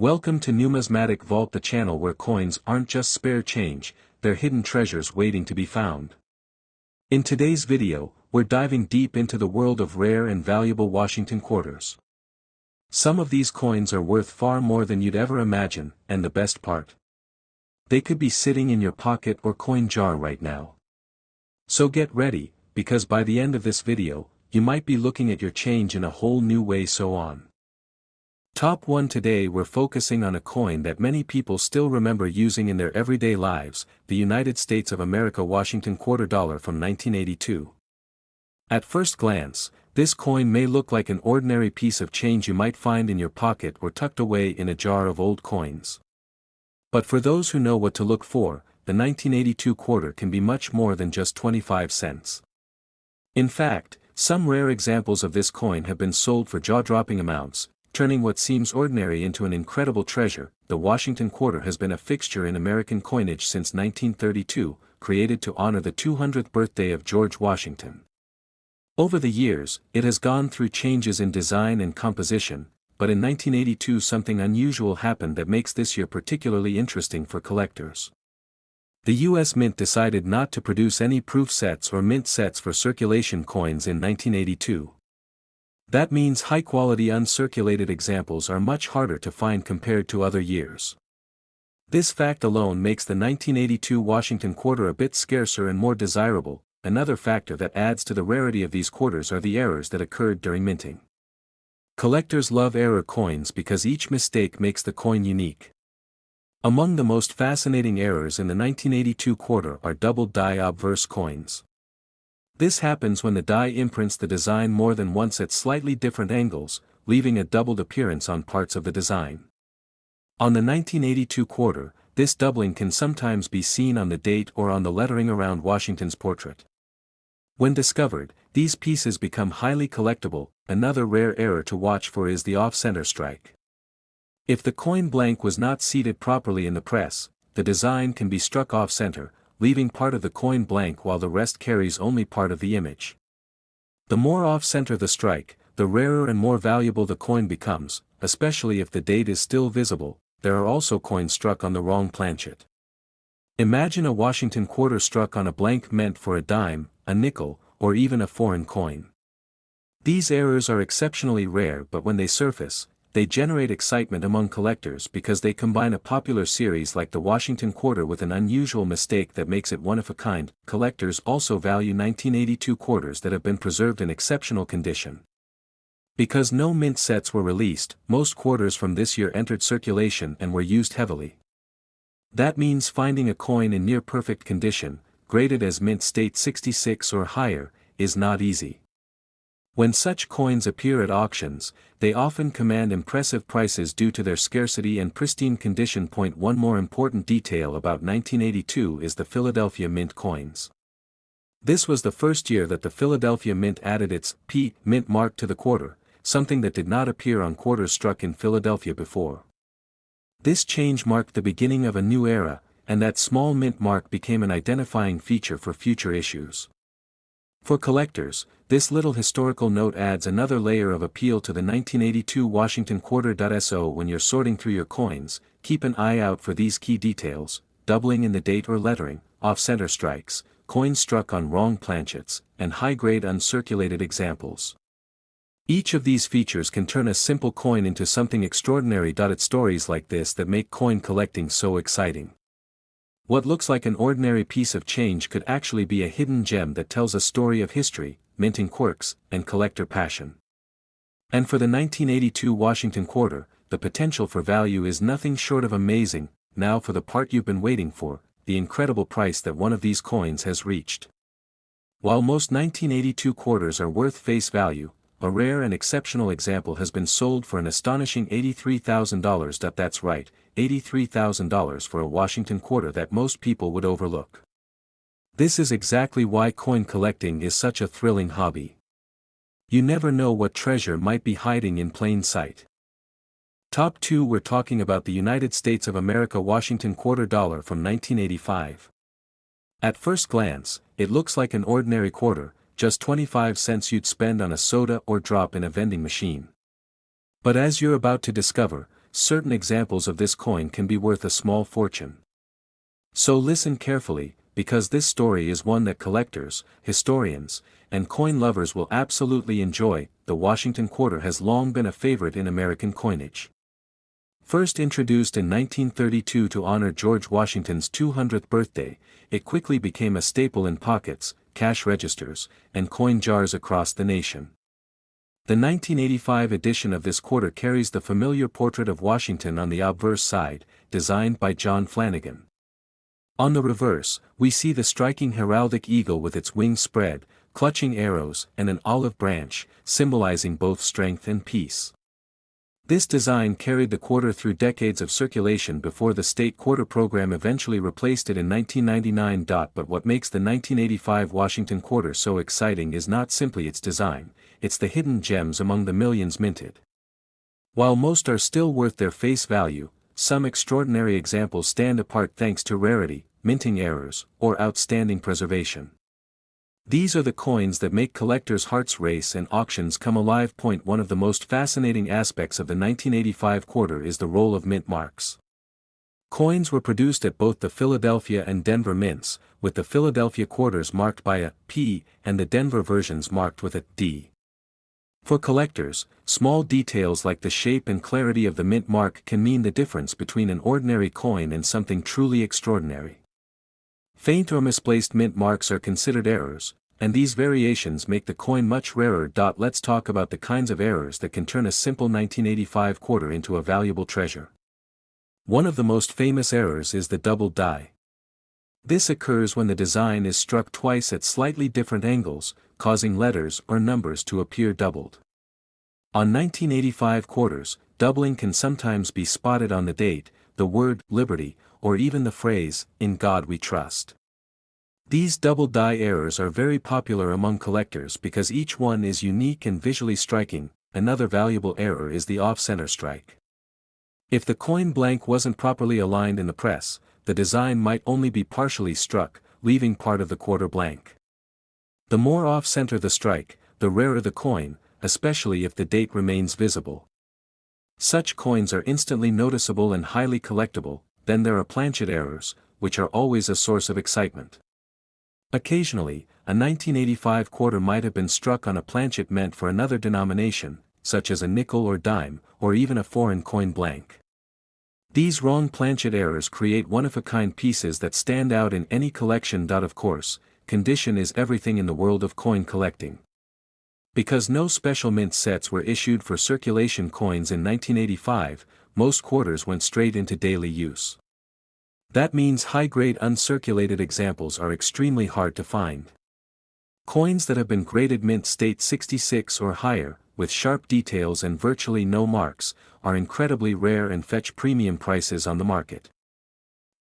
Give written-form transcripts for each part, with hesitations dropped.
Welcome to Numismatic Vault, the channel where coins aren't just spare change, they're hidden treasures waiting to be found. In today's video, we're diving deep into the world of rare and valuable Washington quarters. Some of these coins are worth far more than you'd ever imagine, and the best part, they could be sitting in your pocket or coin jar right now. So get ready, because by the end of this video, you might be looking at your change in a whole new way. Top 1. Today we're focusing on a coin that many people still remember using in their everyday lives, the United States of America Washington quarter dollar from 1982. At first glance, this coin may look like an ordinary piece of change you might find in your pocket or tucked away in a jar of old coins. But for those who know what to look for, the 1982 quarter can be much more than just 25 cents. In fact, some rare examples of this coin have been sold for jaw-dropping amounts, turning what seems ordinary into an incredible treasure. The Washington quarter has been a fixture in American coinage since 1932, created to honor the 200th birthday of George Washington. Over the years, it has gone through changes in design and composition, but in 1982 something unusual happened that makes this year particularly interesting for collectors. The U.S. Mint decided not to produce any proof sets or mint sets for circulation coins in 1982. That means high-quality uncirculated examples are much harder to find compared to other years. This fact alone makes the 1982 Washington quarter a bit scarcer and more desirable. Another factor that adds to the rarity of these quarters are the errors that occurred during minting. Collectors love error coins because each mistake makes the coin unique. Among the most fascinating errors in the 1982 quarter are doubled die obverse coins. This happens when the die imprints the design more than once at slightly different angles, leaving a doubled appearance on parts of the design. On the 1982 quarter, this doubling can sometimes be seen on the date or on the lettering around Washington's portrait. When discovered, these pieces become highly collectible. Another rare error to watch for is the off-center strike. If the coin blank was not seated properly in the press, the design can be struck off-center, leaving part of the coin blank while the rest carries only part of the image. The more off-center the strike, the rarer and more valuable the coin becomes, especially if the date is still visible. There are also coins struck on the wrong planchet. Imagine a Washington quarter struck on a blank meant for a dime, a nickel, or even a foreign coin. These errors are exceptionally rare, but when they surface, they generate excitement among collectors because they combine a popular series like the Washington quarter with an unusual mistake that makes it one of a kind. Collectors also value 1982 quarters that have been preserved in exceptional condition. Because no mint sets were released, most quarters from this year entered circulation and were used heavily. That means finding a coin in near-perfect condition, graded as mint state 66 or higher, is not easy. When such coins appear at auctions, they often command impressive prices due to their scarcity and pristine condition. One more important detail about 1982 is the Philadelphia Mint coins. This was the first year that the Philadelphia Mint added its P Mint mark to the quarter, something that did not appear on quarters struck in Philadelphia before. This change marked the beginning of a new era, and that small mint mark became an identifying feature for future issues. For collectors, this little historical note adds another layer of appeal to the 1982 Washington quarter. So when you're sorting through your coins, keep an eye out for these key details: doubling in the date or lettering, off-center strikes, coins struck on wrong planchets, and high-grade uncirculated examples. Each of these features can turn a simple coin into something extraordinary. It's stories like this that make coin collecting so exciting. What looks like an ordinary piece of change could actually be a hidden gem that tells a story of history, minting quirks, and collector passion. And for the 1982 Washington quarter, the potential for value is nothing short of amazing. Now for the part you've been waiting for, the incredible price that one of these coins has reached. While most 1982 quarters are worth face value, a rare and exceptional example has been sold for an astonishing $83,000. That's right, $83,000 for a Washington quarter that most people would overlook. This is exactly why coin collecting is such a thrilling hobby. You never know what treasure might be hiding in plain sight. Top 2. We're talking about the United States of America Washington quarter dollar from 1985. At first glance, it looks like an ordinary quarter, just 25 cents you'd spend on a soda or drop in a vending machine. But as you're about to discover, certain examples of this coin can be worth a small fortune. So listen carefully, because this story is one that collectors, historians, and coin lovers will absolutely enjoy. The Washington quarter has long been a favorite in American coinage. First introduced in 1932 to honor George Washington's 200th birthday, it quickly became a staple in pockets, cash registers, and coin jars across the nation. The 1985 edition of this quarter carries the familiar portrait of Washington on the obverse side, designed by John Flanagan. On the reverse, we see the striking heraldic eagle with its wings spread, clutching arrows and an olive branch, symbolizing both strength and peace. This design carried the quarter through decades of circulation before the state quarter program eventually replaced it in 1999. But what makes the 1985 Washington quarter so exciting is not simply its design, it's the hidden gems among the millions minted. While most are still worth their face value, some extraordinary examples stand apart thanks to rarity, minting errors, or outstanding preservation. These are the coins that make collectors' hearts race and auctions come alive. One of the most fascinating aspects of the 1985 quarter is the role of mint marks. Coins were produced at both the Philadelphia and Denver mints, with the Philadelphia quarters marked by a P and the Denver versions marked with a D. For collectors, small details like the shape and clarity of the mint mark can mean the difference between an ordinary coin and something truly extraordinary. Faint or misplaced mint marks are considered errors, and these variations make the coin much rarer. Let's talk about the kinds of errors that can turn a simple 1985 quarter into a valuable treasure. One of the most famous errors is the double die. This occurs when the design is struck twice at slightly different angles, causing letters or numbers to appear doubled. On 1985 quarters, doubling can sometimes be spotted on the date, the word "liberty," or even the phrase, "In God We Trust." These double die errors are very popular among collectors because each one is unique and visually striking. Another valuable error is the off-center strike. If the coin blank wasn't properly aligned in the press, the design might only be partially struck, leaving part of the quarter blank. The more off-center the strike, the rarer the coin, especially if the date remains visible. Such coins are instantly noticeable and highly collectible. Then there are planchet errors, which are always a source of excitement. Occasionally, a 1985 quarter might have been struck on a planchet meant for another denomination, such as a nickel or dime, or even a foreign coin blank. These wrong planchet errors create one-of-a-kind pieces that stand out in any collection. Of course, condition is everything in the world of coin collecting. Because no special mint sets were issued for circulation coins in 1985, most quarters went straight into daily use. That means high-grade uncirculated examples are extremely hard to find. Coins that have been graded mint state 66 or higher, with sharp details and virtually no marks, are incredibly rare and fetch premium prices on the market.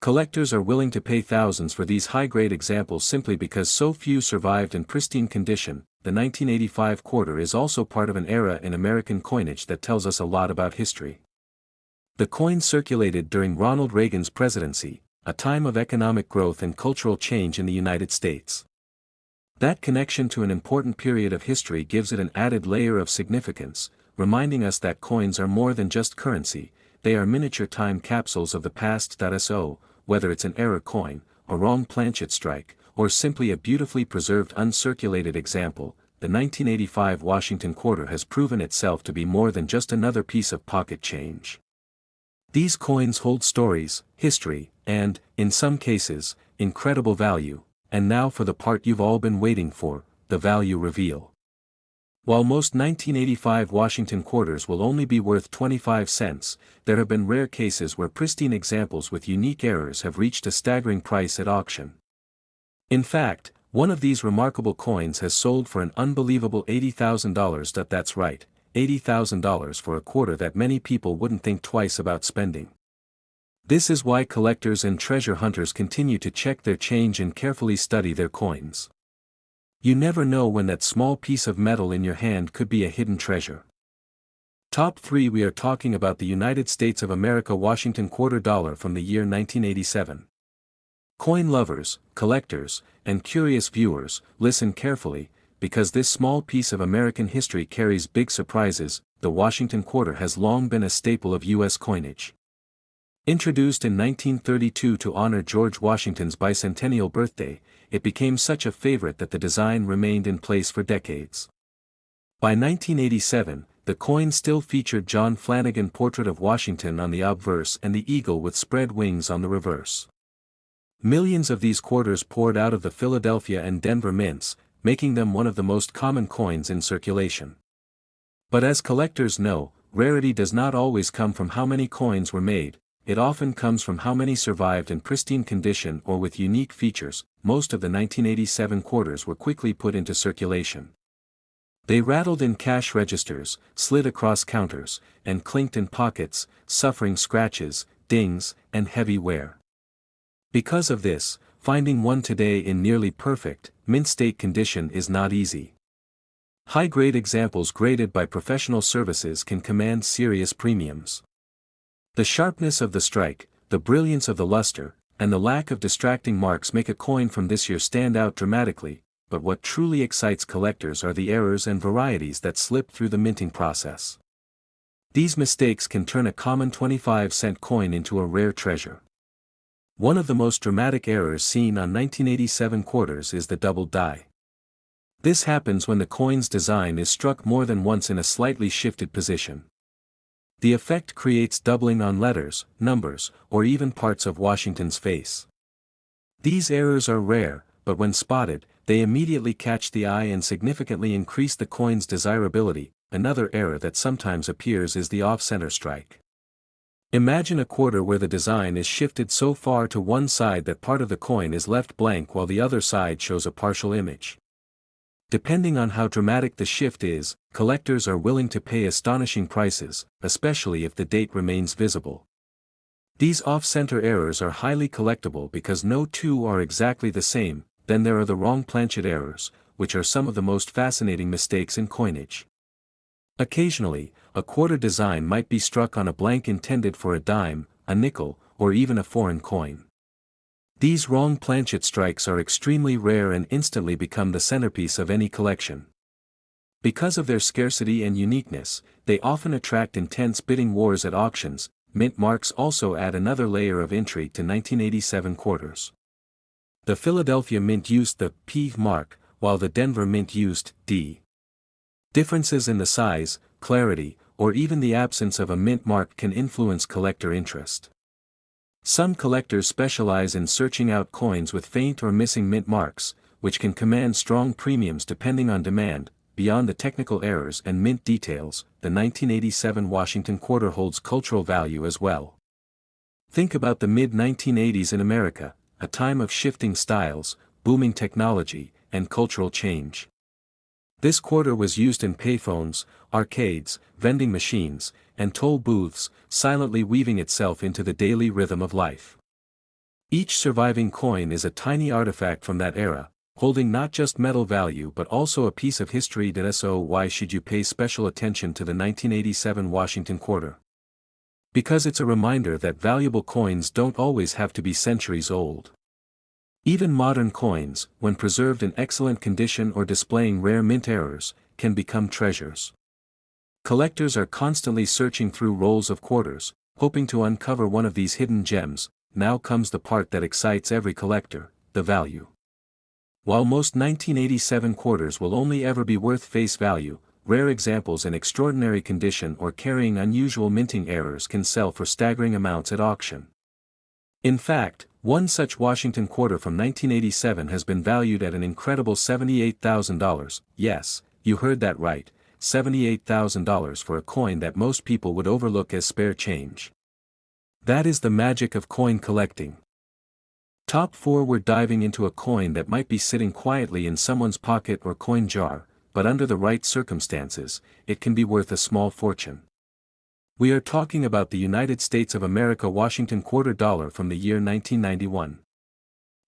Collectors are willing to pay thousands for these high-grade examples simply because so few survived in pristine condition. The 1985 quarter is also part of an era in American coinage that tells us a lot about history. The coin circulated during Ronald Reagan's presidency, a time of economic growth and cultural change in the United States. That connection to an important period of history gives it an added layer of significance, reminding us that coins are more than just currency, they are miniature time capsules of the past. So, whether it's an error coin, a wrong planchet strike, or simply a beautifully preserved uncirculated example, the 1985 Washington quarter has proven itself to be more than just another piece of pocket change. These coins hold stories, history, and, in some cases, incredible value. And now for the part you've all been waiting for, the value reveal. While most 1985 Washington quarters will only be worth 25 cents, there have been rare cases where pristine examples with unique errors have reached a staggering price at auction. In fact, one of these remarkable coins has sold for an unbelievable $80,000. That's right, $80,000 for a quarter that many people wouldn't think twice about spending. This is why collectors and treasure hunters continue to check their change and carefully study their coins. You never know when that small piece of metal in your hand could be a hidden treasure. Top 3. We are talking about the United States of America Washington quarter dollar from the year 1987. Coin lovers, collectors, and curious viewers, listen carefully, because this small piece of American history carries big surprises. The Washington quarter has long been a staple of U.S. coinage. Introduced in 1932 to honor George Washington's bicentennial birthday, it became such a favorite that the design remained in place for decades. By 1987, the coin still featured John Flanagan's portrait of Washington on the obverse and the eagle with spread wings on the reverse. Millions of these quarters poured out of the Philadelphia and Denver mints, making them one of the most common coins in circulation. But as collectors know, rarity does not always come from how many coins were made, it often comes from how many survived in pristine condition or with unique features. Most of the 1987 quarters were quickly put into circulation. They rattled in cash registers, slid across counters, and clinked in pockets, suffering scratches, dings, and heavy wear. Because of this, finding one today in nearly perfect, mint state condition is not easy. High-grade examples graded by professional services can command serious premiums. The sharpness of the strike, the brilliance of the luster, and the lack of distracting marks make a coin from this year stand out dramatically, but what truly excites collectors are the errors and varieties that slip through the minting process. These mistakes can turn a common 25-cent coin into a rare treasure. One of the most dramatic errors seen on 1987 quarters is the double die. This happens when the coin's design is struck more than once in a slightly shifted position. The effect creates doubling on letters, numbers, or even parts of Washington's face. These errors are rare, but when spotted, they immediately catch the eye and significantly increase the coin's desirability. Another error that sometimes appears is the off-center strike. Imagine a quarter where the design is shifted so far to one side that part of the coin is left blank while the other side shows a partial image. Depending on how dramatic the shift is, collectors are willing to pay astonishing prices, especially if the date remains visible. These off-center errors are highly collectible because no two are exactly the same. Then there are the wrong planchet errors, which are some of the most fascinating mistakes in coinage. Occasionally, a quarter design might be struck on a blank intended for a dime, a nickel, or even a foreign coin. These wrong planchet strikes are extremely rare and instantly become the centerpiece of any collection. Because of their scarcity and uniqueness, they often attract intense bidding wars at auctions. Mint marks also add another layer of intrigue to 1987 quarters. The Philadelphia Mint used the P mark, while the Denver Mint used D. Differences in the size, clarity, or even the absence of a mint mark can influence collector interest. Some collectors specialize in searching out coins with faint or missing mint marks, which can command strong premiums depending on demand. Beyond the technical errors and mint details, the 1987 Washington quarter holds cultural value as well. Think about the mid-1980s in America, a time of shifting styles, booming technology, and cultural change. This quarter was used in payphones, arcades, vending machines, and toll booths, silently weaving itself into the daily rhythm of life. Each surviving coin is a tiny artifact from that era, holding not just metal value but also a piece of history. So why should you pay special attention to the 1987 Washington quarter? Because it's a reminder that valuable coins don't always have to be centuries old. Even modern coins, when preserved in excellent condition or displaying rare mint errors, can become treasures. Collectors are constantly searching through rolls of quarters, hoping to uncover one of these hidden gems. Now comes the part that excites every collector: the value. While most 1987 quarters will only ever be worth face value, rare examples in extraordinary condition or carrying unusual minting errors can sell for staggering amounts at auction. In fact, one such Washington quarter from 1987 has been valued at an incredible $78,000. Yes, you heard that right, $78,000 for a coin that most people would overlook as spare change. That is the magic of coin collecting. Top 4. We're diving into a coin that might be sitting quietly in someone's pocket or coin jar, but under the right circumstances, it can be worth a small fortune. We are talking about the United States of America Washington quarter dollar from the year 1991.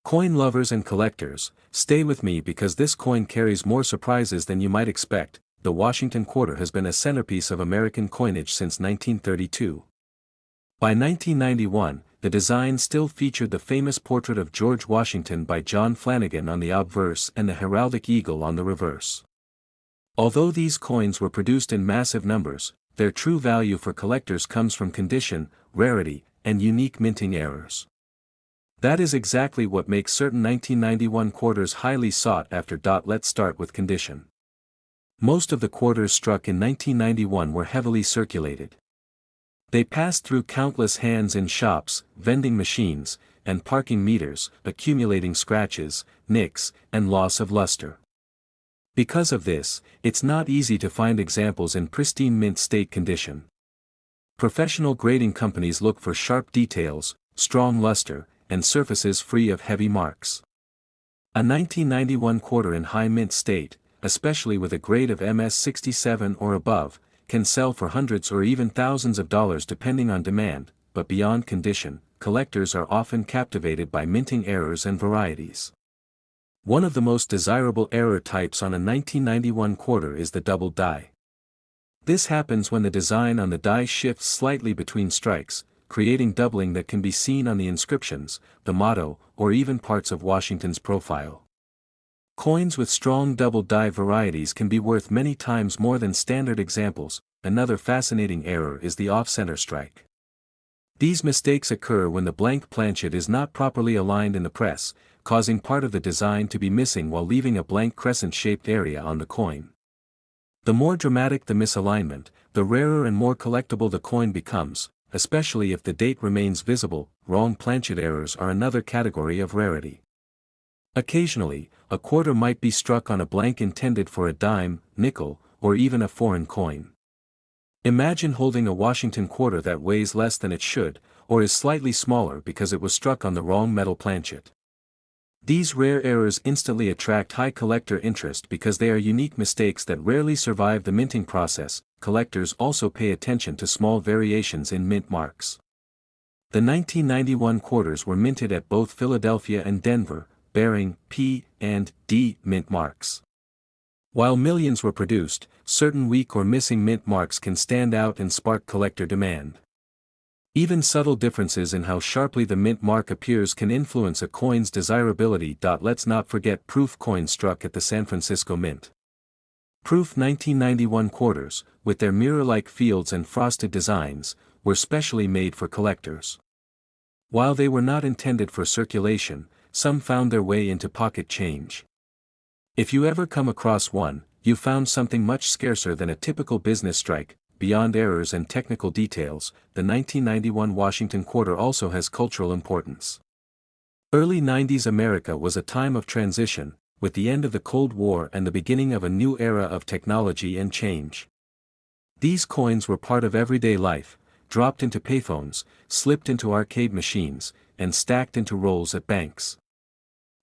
Coin lovers and collectors, stay with me because this coin carries more surprises than you might expect. The Washington quarter has been a centerpiece of American coinage since 1932. By 1991, the design still featured the famous portrait of George Washington by John Flanagan on the obverse and the heraldic eagle on the reverse. Although these coins were produced in massive numbers, their true value for collectors comes from condition, rarity, and unique minting errors. That is exactly what makes certain 1991 quarters highly sought after. Let's start with condition. Most of the quarters struck in 1991 were heavily circulated. They passed through countless hands in shops, vending machines, and parking meters, accumulating scratches, nicks, and loss of luster. Because of this, it's not easy to find examples in pristine mint state condition. Professional grading companies look for sharp details, strong luster, and surfaces free of heavy marks. A 1991 quarter in high mint state, especially with a grade of MS67 or above, can sell for hundreds or even thousands of dollars depending on demand, but beyond condition, collectors are often captivated by minting errors and varieties. One of the most desirable error types on a 1991 quarter is the double die. This happens when the design on the die shifts slightly between strikes, creating doubling that can be seen on the inscriptions, the motto, or even parts of Washington's profile. Coins with strong double die varieties can be worth many times more than standard examples. Another fascinating error is the off-center strike. These mistakes occur when the blank planchet is not properly aligned in the press, causing part of the design to be missing while leaving a blank crescent-shaped area on the coin. The more dramatic the misalignment, the rarer and more collectible the coin becomes, especially if the date remains visible. Wrong planchet errors are another category of rarity. Occasionally, a quarter might be struck on a blank intended for a dime, nickel, or even a foreign coin. Imagine holding a Washington quarter that weighs less than it should, or is slightly smaller because it was struck on the wrong metal planchet. These rare errors instantly attract high collector interest because they are unique mistakes that rarely survive the minting process. Collectors also pay attention to small variations in mint marks. The 1991 quarters were minted at both Philadelphia and Denver, bearing P and D mint marks. While millions were produced, certain weak or missing mint marks can stand out and spark collector demand. Even subtle differences in how sharply the mint mark appears can influence a coin's desirability. Let's not forget proof coins struck at the San Francisco Mint. Proof 1991 quarters, with their mirror-like fields and frosted designs, were specially made for collectors. While they were not intended for circulation, some found their way into pocket change. If you ever come across one, you found something much scarcer than a typical business strike. Beyond errors and technical details, the 1991 Washington quarter also has cultural importance. Early 90s America was a time of transition, with the end of the Cold War and the beginning of a new era of technology and change. These coins were part of everyday life, dropped into payphones, slipped into arcade machines, and stacked into rolls at banks.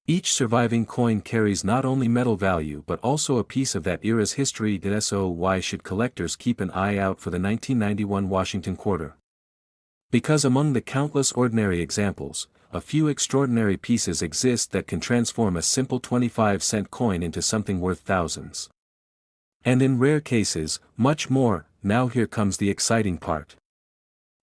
Each surviving coin carries not only metal value but also a piece of that era's history. So why should collectors keep an eye out for the 1991 Washington quarter? Because among the countless ordinary examples, a few extraordinary pieces exist that can transform a simple 25-cent coin into something worth thousands. And in rare cases, much more. Now here comes the exciting part.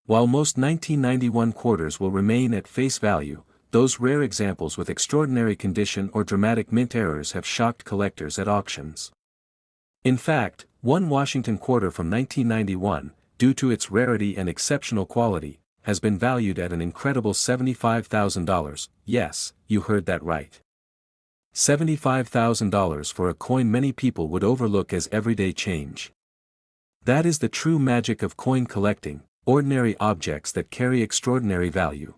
While most 1991 quarters will remain at face value, those rare examples with extraordinary condition or dramatic mint errors have shocked collectors at auctions. In fact, one Washington quarter from 1991, due to its rarity and exceptional quality, has been valued at an incredible $75,000. Yes, you heard that right. $75,000 for a coin many people would overlook as everyday change. That is the true magic of coin collecting, ordinary objects that carry extraordinary value.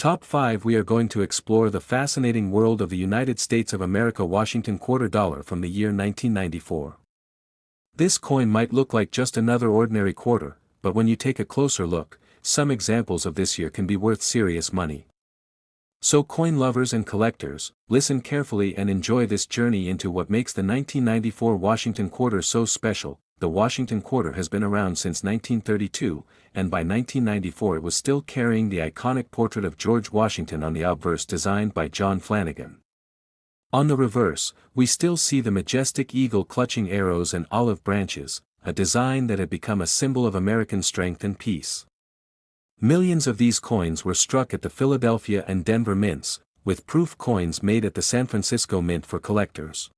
Top 5. We are going to explore the fascinating world of the United States of America Washington quarter dollar from the year 1994. This coin might look like just another ordinary quarter, but when you take a closer look, some examples of this year can be worth serious money. So coin lovers and collectors, listen carefully and enjoy this journey into what makes the 1994 Washington quarter so special. The Washington quarter has been around since 1932, and by 1994 it was still carrying the iconic portrait of George Washington on the obverse designed by John Flanagan. On the reverse, we still see the majestic eagle clutching arrows and olive branches, a design that had become a symbol of American strength and peace. Millions of these coins were struck at the Philadelphia and Denver mints, with proof coins made at the San Francisco Mint for collectors.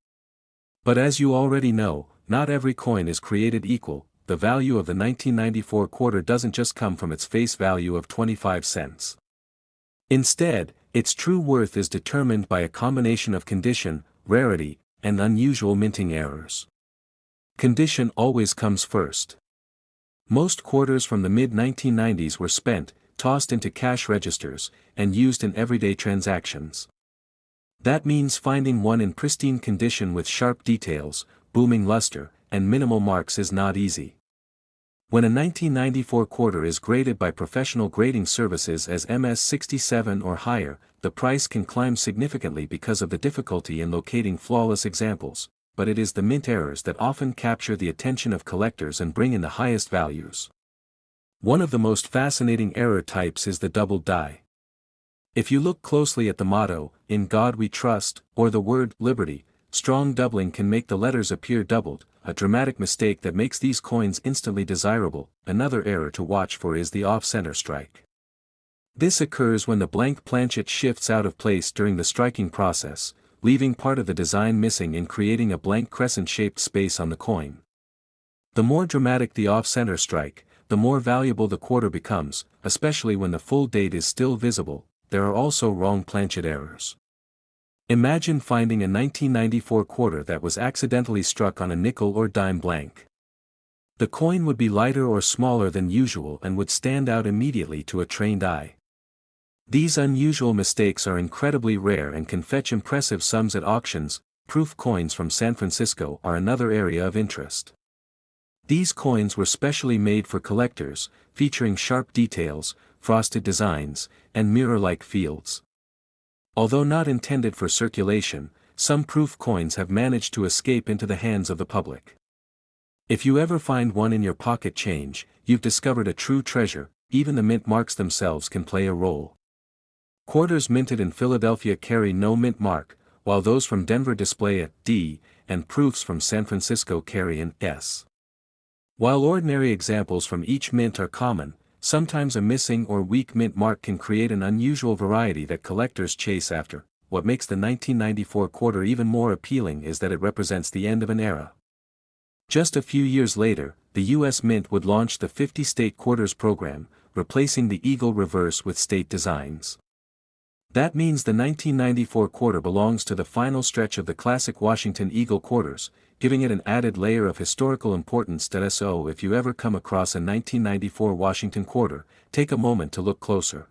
But as you already know, not every coin is created equal. The value of the 1994 quarter doesn't just come from its face value of 25 cents. Instead, its true worth is determined by a combination of condition, rarity, and unusual minting errors. Condition always comes first. Most quarters from the mid-1990s were spent, tossed into cash registers, and used in everyday transactions. That means finding one in pristine condition with sharp details, booming luster, and minimal marks is not easy. When a 1994 quarter is graded by professional grading services as MS-67 or higher, the price can climb significantly because of the difficulty in locating flawless examples, but it is the mint errors that often capture the attention of collectors and bring in the highest values. One of the most fascinating error types is the doubled die. If you look closely at the motto, "In God We Trust," or the word, "Liberty," strong doubling can make the letters appear doubled, a dramatic mistake that makes these coins instantly desirable. Another error to watch for is the off-center strike. This occurs when the blank planchet shifts out of place during the striking process, leaving part of the design missing and creating a blank crescent-shaped space on the coin. The more dramatic the off-center strike, the more valuable the quarter becomes, especially when the full date is still visible. There are also wrong planchet errors. Imagine finding a 1994 quarter that was accidentally struck on a nickel or dime blank. The coin would be lighter or smaller than usual and would stand out immediately to a trained eye. These unusual mistakes are incredibly rare and can fetch impressive sums at auctions. Proof coins from San Francisco are another area of interest. These coins were specially made for collectors, featuring sharp details, frosted designs, and mirror-like fields. Although not intended for circulation, some proof coins have managed to escape into the hands of the public. If you ever find one in your pocket change, you've discovered a true treasure. Even the mint marks themselves can play a role. Quarters minted in Philadelphia carry no mint mark, while those from Denver display a D, and proofs from San Francisco carry an S. While ordinary examples from each mint are common, sometimes a missing or weak mint mark can create an unusual variety that collectors chase after. What makes the 1994 quarter even more appealing is that it represents the end of an era. Just a few years later, the U.S. Mint would launch the 50-state quarters program, replacing the eagle reverse with state designs. That means the 1994 quarter belongs to the final stretch of the classic Washington Eagle quarters, giving it an added layer of historical importance. So if you ever come across a 1994 Washington quarter, take a moment to look closer.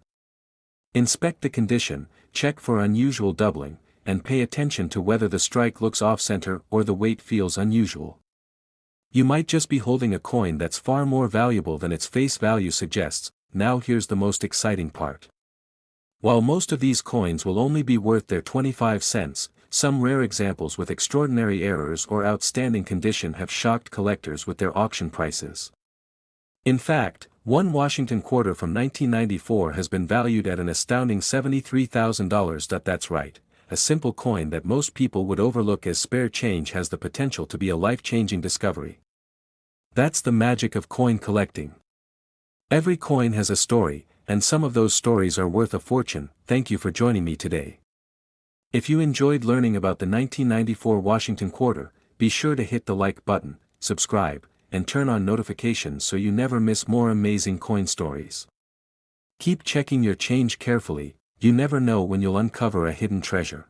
Inspect the condition, check for unusual doubling, and pay attention to whether the strike looks off-center or the weight feels unusual. You might just be holding a coin that's far more valuable than its face value suggests. Now here's the most exciting part. While most of these coins will only be worth their 25 cents, some rare examples with extraordinary errors or outstanding condition have shocked collectors with their auction prices. In fact, one Washington quarter from 1994 has been valued at an astounding $73,000. That's right, a simple coin that most people would overlook as spare change has the potential to be a life-changing discovery. That's the magic of coin collecting. Every coin has a story, and some of those stories are worth a fortune. Thank you for joining me today. If you enjoyed learning about the 1994 Washington quarter, be sure to hit the like button, subscribe, and turn on notifications so you never miss more amazing coin stories. Keep checking your change carefully. You never know when you'll uncover a hidden treasure.